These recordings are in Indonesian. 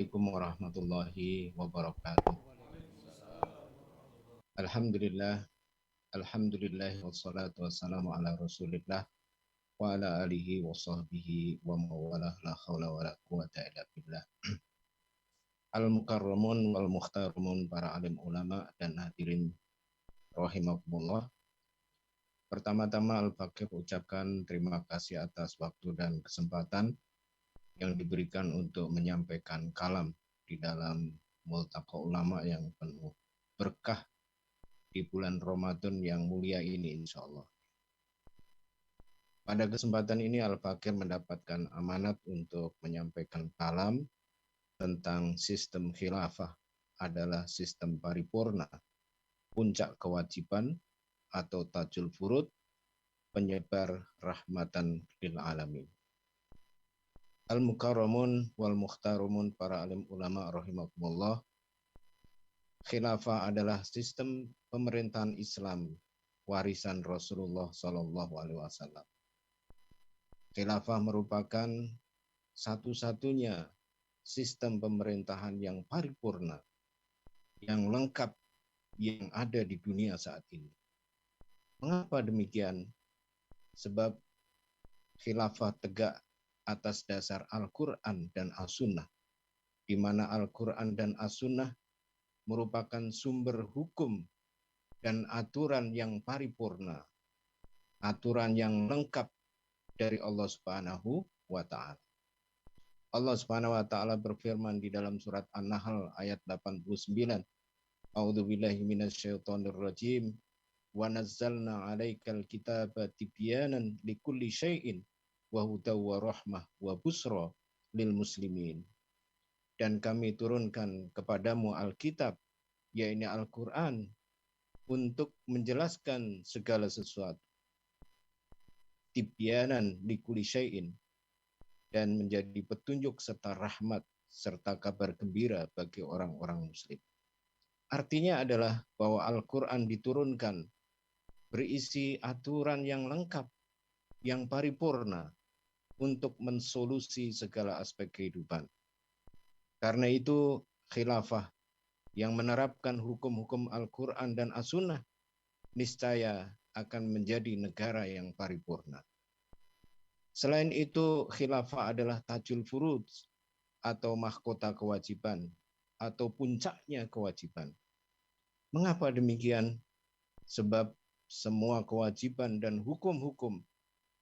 Assalamualaikum warahmatullahi wabarakatuh. Alhamdulillah, alhamdulillah wassalatu wassalamu ala Rasulillah wa ala alihi wa sahbihi wa mawalah la haula wa la quwata illa billah. Al-mukarramun wal mukhtarumun, para alim ulama dan hadirin rahimakumullah. Pertama-tama Al-Fakir ucapkan terima kasih atas waktu dan kesempatan yang diberikan untuk menyampaikan kalam di dalam multaqa ulama yang penuh berkah di bulan Ramadan yang mulia ini, insya Allah. Pada kesempatan ini Al-Fakir mendapatkan amanat untuk menyampaikan kalam tentang sistem khilafah adalah sistem paripurna, puncak kewajiban atau tajul furud, penyebar rahmatan lil alamin. Al-mukarramun wal mukhtarumun, para alim ulama rahimakumullah. Khilafah adalah sistem pemerintahan Islam warisan Rasulullah Shallallahu Alaihi Wasallam. Khilafah merupakan satu-satunya sistem pemerintahan yang paripurna, yang lengkap, yang ada di dunia saat ini. Mengapa demikian? Sebab khilafah tegak atas dasar Al-Quran dan As-Sunnah, di mana Al-Quran dan As-Sunnah merupakan sumber hukum dan aturan yang paripurna, aturan yang lengkap dari Allah Subhanahu wa Ta'ala. Allah Subhanahu wa Ta'ala berfirman di dalam surat An-Nahl ayat 89. A'udzu billahi minasyaitonir rajim. Wa nazzalna 'alaikal kitaba tibyanan likulli syai'in wa hudaw wa rahmah wa busra lil muslimin. Dan kami turunkan kepadamu Alkitab, yaitu Al-Qur'an, untuk menjelaskan segala sesuatu. Tibyanan likulli syai'in, dan menjadi petunjuk serta rahmat serta kabar gembira bagi orang-orang muslim. Artinya adalah bahwa Al-Quran diturunkan berisi aturan yang lengkap, yang paripurna untuk mensolusi segala aspek kehidupan. Karena itu khilafah yang menerapkan hukum-hukum Al-Quran dan As-Sunnah niscaya akan menjadi negara yang paripurna. Selain itu, khilafah adalah tajul furud atau mahkota kewajiban atau puncaknya kewajiban. Mengapa demikian? Sebab semua kewajiban dan hukum-hukum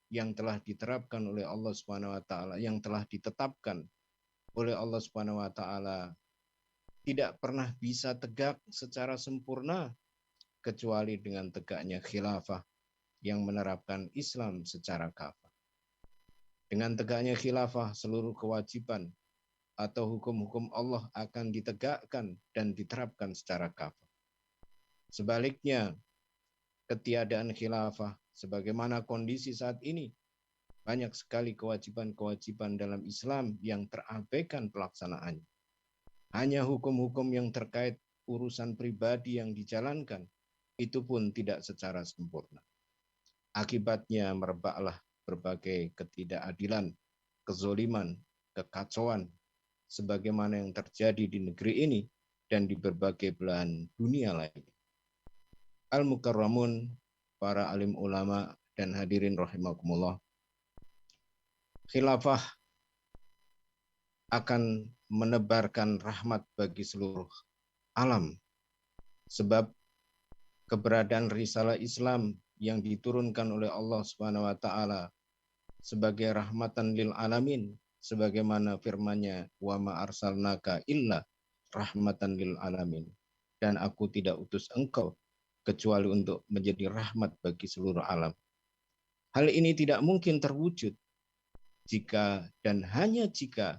yang telah diterapkan oleh Allah Subhanahu wa taala, yang telah ditetapkan oleh Allah Subhanahu wa taala, tidak pernah bisa tegak secara sempurna kecuali dengan tegaknya khilafah yang menerapkan Islam secara kafah. Dengan tegaknya khilafah, seluruh kewajiban atau hukum-hukum Allah akan ditegakkan dan diterapkan secara kafah. Sebaliknya, ketiadaan khilafah sebagaimana kondisi saat ini, banyak sekali kewajiban-kewajiban dalam Islam yang terabaikan pelaksanaannya. Hanya hukum-hukum yang terkait urusan pribadi yang dijalankan, itu pun tidak secara sempurna. Akibatnya merebaklah berbagai ketidakadilan, kezoliman, kekacauan, sebagaimana yang terjadi di negeri ini dan di berbagai belahan dunia lainnya. Al-mukarramun, para alim ulama dan hadirin rahimakumullah. Khilafah akan menebarkan rahmat bagi seluruh alam. Sebab keberadaan risalah Islam yang diturunkan oleh Allah Subhanahu wa taala sebagai rahmatan lil alamin, sebagaimana firman-Nya, wa ma arsalnaka illa rahmatan lil alamin, dan aku tidak utus engkau kecuali untuk menjadi rahmat bagi seluruh alam. Hal ini tidak mungkin terwujud jika dan hanya jika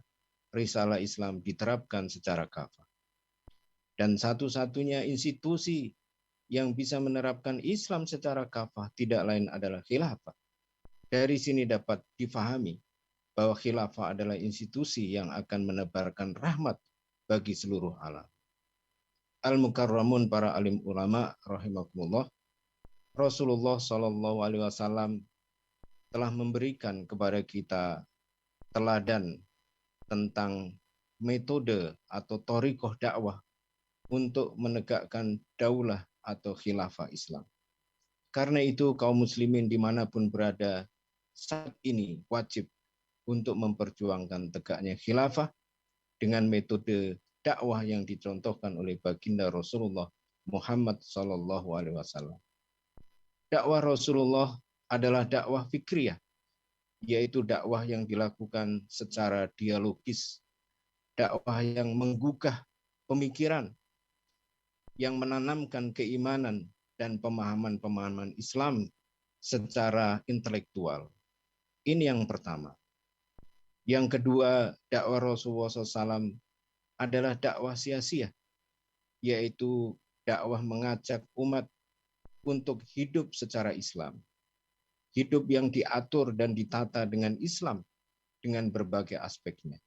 risalah Islam diterapkan secara kafah. Dan satu-satunya institusi yang bisa menerapkan Islam secara kafah tidak lain adalah khilafah. Dari sini dapat difahami bahwa khilafah adalah institusi yang akan menebarkan rahmat bagi seluruh alam. Al-mukarramun, para alim ulama rahimakumullah. Rasulullah Shallallahu Alaihi Wasallam telah memberikan kepada kita teladan tentang metode atau thariqah dakwah untuk menegakkan daulah atau khilafah Islam. Karena itu kaum muslimin dimanapun berada saat ini wajib untuk memperjuangkan tegaknya khilafah dengan metode dakwah yang dicontohkan oleh baginda Rasulullah Muhammad Sallallahu Alaihi Wasallam. Dakwah Rasulullah adalah dakwah fikriyah, yaitu dakwah yang dilakukan secara dialogis, dakwah yang menggugah pemikiran, yang menanamkan keimanan dan pemahaman-pemahaman Islam secara intelektual. Ini yang pertama. Yang kedua, dakwah Rasulullah SAW adalah dakwah sia-sia, yaitu dakwah mengajak umat untuk hidup secara Islam. Hidup yang diatur dan ditata dengan Islam, dengan berbagai aspeknya.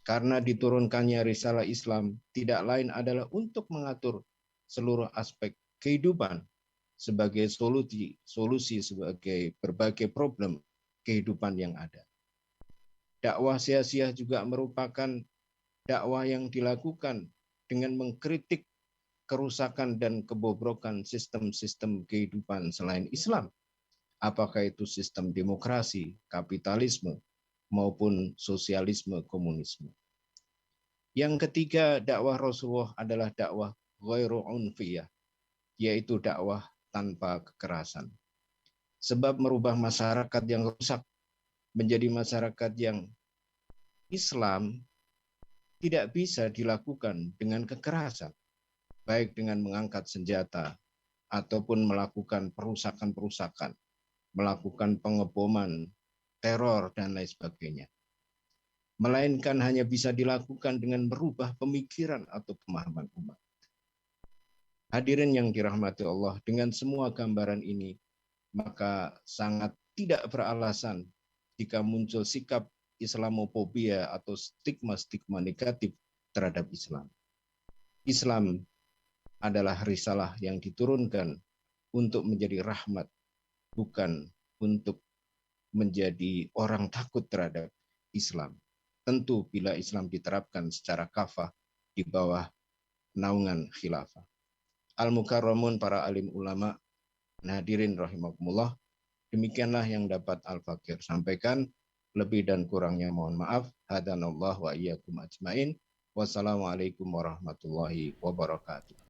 Karena diturunkannya risalah Islam tidak lain adalah untuk mengatur seluruh aspek kehidupan sebagai solusi sebagai berbagai problem kehidupan yang ada. Dakwah sia-sia juga merupakan dakwah yang dilakukan dengan mengkritik kerusakan dan kebobrokan sistem-sistem kehidupan selain Islam. Apakah itu sistem demokrasi, kapitalisme, maupun sosialisme komunisme. Yang ketiga, dakwah Rasulullah adalah dakwah ghairu unfiyah, yaitu dakwah tanpa kekerasan. Sebab merubah masyarakat yang rusak menjadi masyarakat yang Islam tidak bisa dilakukan dengan kekerasan, baik dengan mengangkat senjata ataupun melakukan perusakan-perusakan, melakukan pengeboman, teror, dan lain sebagainya. Melainkan hanya bisa dilakukan dengan merubah pemikiran atau pemahaman umat. Hadirin yang dirahmati Allah, dengan semua gambaran ini, maka sangat tidak beralasan jika muncul sikap Islamofobia atau stigma-stigma negatif terhadap Islam. Islam adalah risalah yang diturunkan untuk menjadi rahmat, bukan untuk menjadi orang takut terhadap Islam. Tentu bila Islam diterapkan secara kafah di bawah naungan khilafah. Al-Mukarramun, para alim ulama, hadirin rahimakumullah, demikianlah yang dapat Al-Fakir sampaikan. Lebih dan kurangnya mohon maaf. Hadanallah wa iyyakum ajmain. Wassalamualaikum warahmatullahi wabarakatuh.